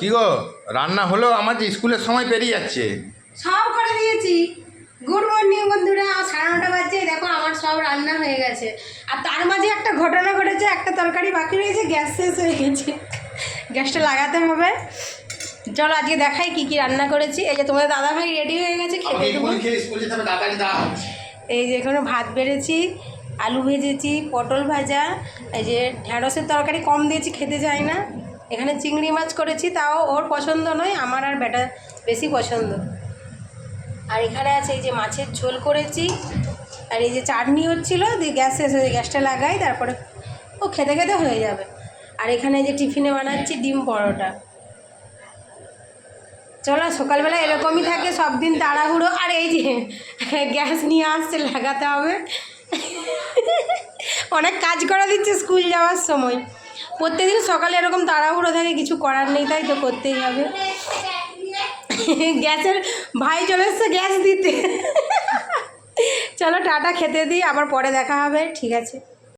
কি গো, রান্না হলো? আমার যে স্কুলের সময় পেরিয়ে যাচ্ছে। সব করে দিয়েছি। গুড মর্নিং বন্ধুরা, 9:30 বাজছে। দেখো আমার সব রান্না হয়ে গেছে। আর তার মাঝে একটা ঘটনা ঘটেছে, একটা তরকারি বাকি রয়েছে, গ্যাস শেষ হয়ে গেছে। গ্যাসটা লাগাতে হবে। চলো আজকে দেখাই কি কি রান্না করেছি। এই যে তোমাদের দাদা ভাই রেডি হয়ে গেছে, খেতে দেবো। এই যে এখানে ভাত বেড়েছি, আলু ভেজেছি, পটল ভাজা, এই যে ঢ্যাঁড়সের তরকারি কম দিয়েছি, খেতে চায় না। এখানে চিংড়ি মাছ করেছি, তাও ওর পছন্দ নয়, আমার আর বেটা বেশি পছন্দ। আর এখানে আছে এই যে মাছের ঝোল করেছি, আর এই যে চাটনি হচ্ছিলো, দিয়ে গ্যাস শেষ হয়ে গ্যাসটা লাগাই, তারপরে ও খেতে খেতে হয়ে যাবে। আর এখানে এই যে টিফিনে বানাচ্ছি ডিম পরোটা। চলো, সকালবেলা এরকমই থাকে সব দিন, তাড়াহুড়ো। আর এই যে গ্যাস নিয়ে আসছে, লাগাতে হবে। অনেক কাজ করা দিচ্ছে স্কুল যাওয়ার সময়। প্রত্যেকদিন সকালে এরকম তাড়াহুড়ো থাকে, কিছু করার নেই, তাই তো করতেই হবে। গ্যাসের ভাই চলে এসছে গ্যাস দিতে। চলো টাটা, খেতে দিই, আবার পরে দেখা হবে, ঠিক আছে।